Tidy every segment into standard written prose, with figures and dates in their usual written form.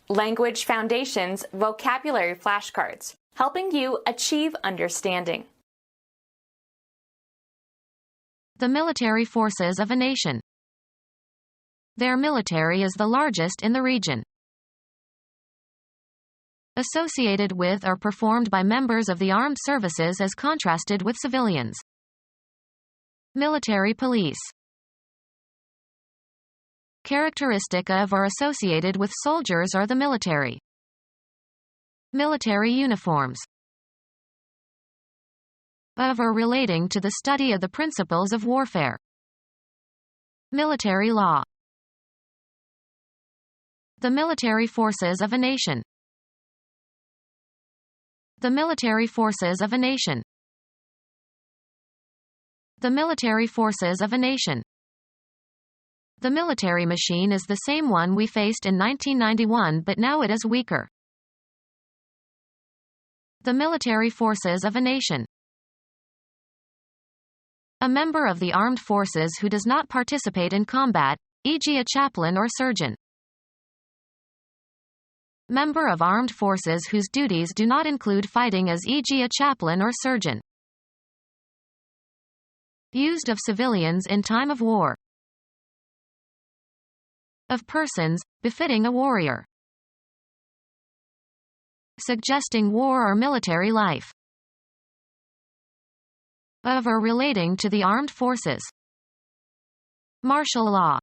Language Foundations Vocabulary Flashcards, helping you achieve understanding. The military forces of a nation. Their military is the largest in the region. Associated with or performed by members of the armed services as contrasted with civilians. Military police. Characteristic of or associated with soldiers or the military. Military uniforms. Of or relating to the study of the principles of warfare. Military law. The military forces of a nation. The military forces of a nation. The military forces of a nation. The military machine is the same one we faced in 1991, but now it is weaker. The military forces of a nation. A member of the armed forces who does not participate in combat, e.g. a chaplain or surgeon. Member of armed forces whose duties do not include fighting as e.g. a chaplain or surgeon. Used of civilians in time of war. Of persons, befitting a warrior. Suggesting war or military life. Of or relating to the armed forces. Martial law.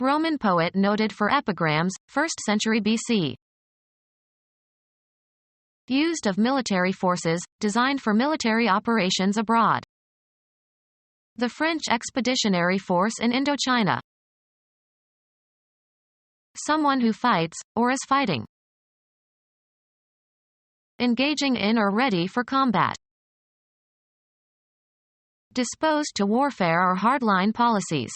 Roman poet noted for epigrams, 1st century BC. Used of military forces, designed for military operations abroad. The French expeditionary force in Indochina. Someone who fights, or is fighting. Engaging in or ready for combat. Disposed to warfare or hardline policies.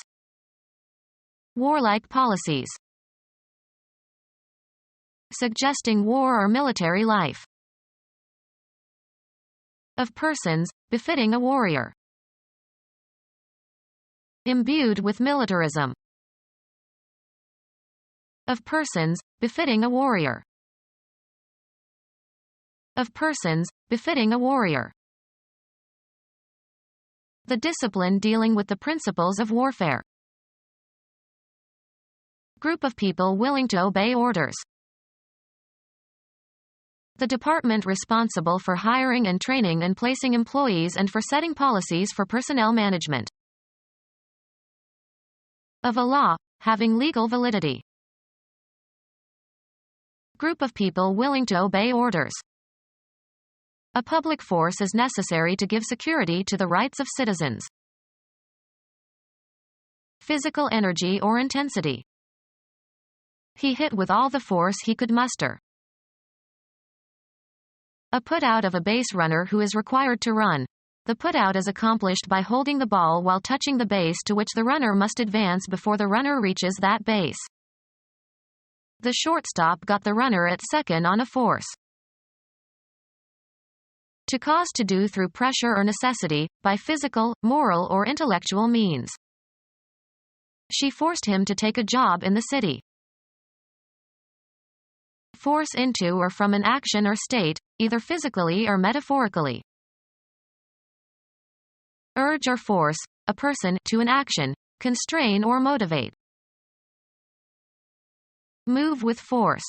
Warlike policies. Suggesting war or military life. Of persons, befitting a warrior. Imbued with militarism. Of persons, befitting a warrior. Of persons, befitting a warrior. The discipline dealing with the principles of warfare. Group of people willing to obey orders. The department responsible for hiring and training and placing employees and for setting policies for personnel management. Of a law, having legal validity. Group of people willing to obey orders. A public force is necessary to give security to the rights of citizens. Physical energy or intensity. He hit with all the force he could muster. A put-out of a base runner who is required to run. The put-out is accomplished by holding the ball while touching the base to which the runner must advance before the runner reaches that base. The shortstop got the runner at second on a force. To cause to do through pressure or necessity, by physical, moral or intellectual means. She forced him to take a job in the city. Force into or from an action or state, either physically or metaphorically. Urge or force, a person, to an action, constrain or motivate. Move with force.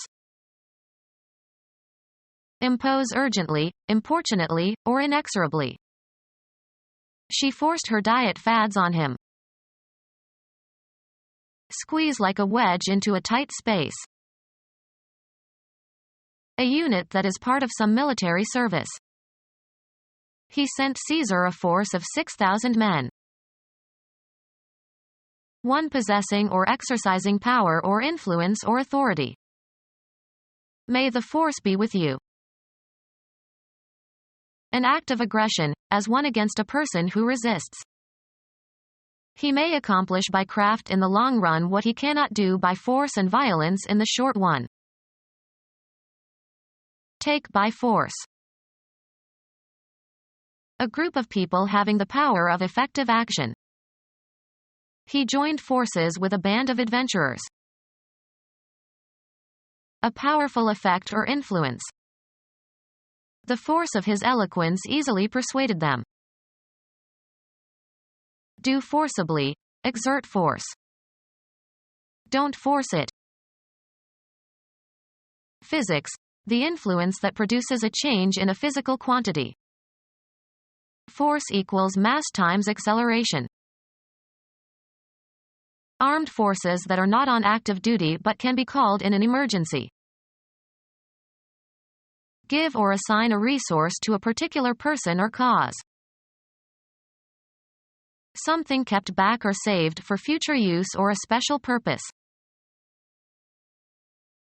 Impose urgently, importunately, or inexorably. She forced her diet fads on him. Squeeze like a wedge into a tight space. A unit that is part of some military service. He sent Caesar a force of 6,000 men. One possessing or exercising power or influence or authority. May the force be with you. An act of aggression, as one against a person who resists. He may accomplish by craft in the long run what he cannot do by force and violence in the short one. Take by force. A group of people having the power of effective action. He joined forces with a band of adventurers. a powerful effect or influence. The force of his eloquence easily persuaded them. Do forcibly, exert force. Don't force it. Physics, the influence that produces a change in a physical quantity. Force equals mass times acceleration. Armed forces that are not on active duty but can be called in an emergency. Give or assign a resource to a particular person or cause. Something kept back or saved for future use or a special purpose.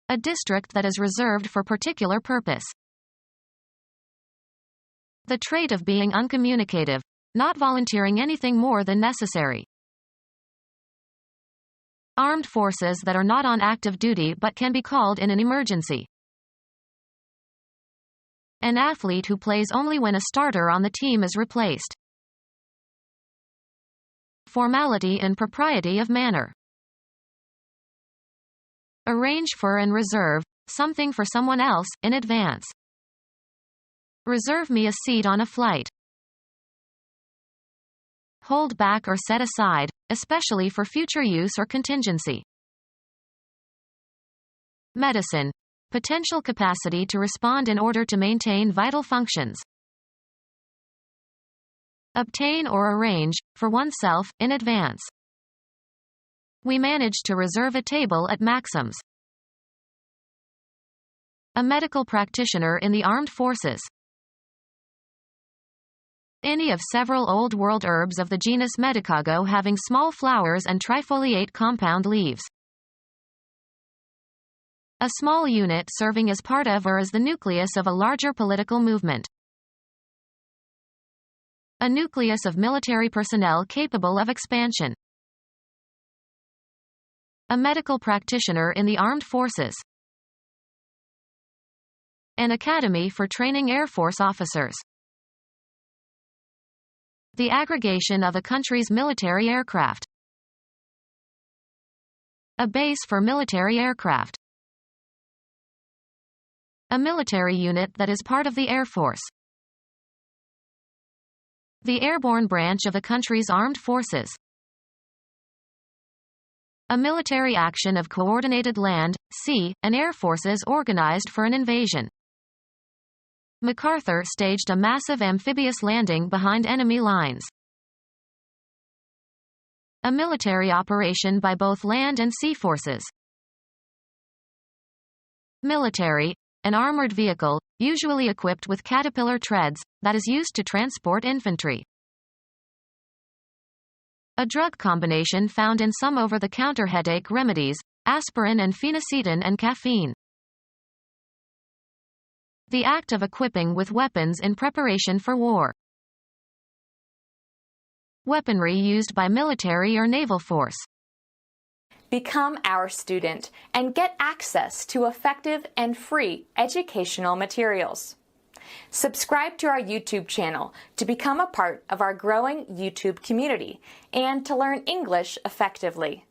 A district that is reserved for particular purpose. The trait of being uncommunicative, not volunteering anything more than necessary. Armed forces that are not on active duty but can be called in an emergency. An athlete who plays only when a starter on the team is replaced. Formality and propriety of manner. Arrange for and reserve something for someone else in advance. Reserve me a seat on a flight. Hold back or set aside, especially for future use or contingency. Medicine. Potential capacity to respond in order to maintain vital functions. Obtain or arrange, for oneself, in advance. We managed to reserve a table at Maxim's. A medical practitioner in the armed forces. Any of several Old World herbs of the genus Medicago having small flowers and trifoliate compound leaves. A small unit serving as part of or as the nucleus of a larger political movement. A nucleus of military personnel capable of expansion. A medical practitioner in the armed forces. An academy for training Air Force officers. The aggregation of a country's military aircraft. A base for military aircraft. A military unit that is part of the Air Force. The airborne branch of a country's armed forces. A military action of coordinated land, sea, and air forces organized for an invasion. MacArthur staged a massive amphibious landing behind enemy lines. A military operation by both land and sea forces. Military, an armored vehicle, usually equipped with caterpillar treads, that is used to transport infantry. A drug combination found in some over-the-counter headache remedies, aspirin and phenacetin and caffeine. The act of equipping with weapons in preparation for war. Weaponry used by military or naval force. Become our student and get access to effective and free educational materials. Subscribe to our YouTube channel to become a part of our growing YouTube community and to learn English effectively.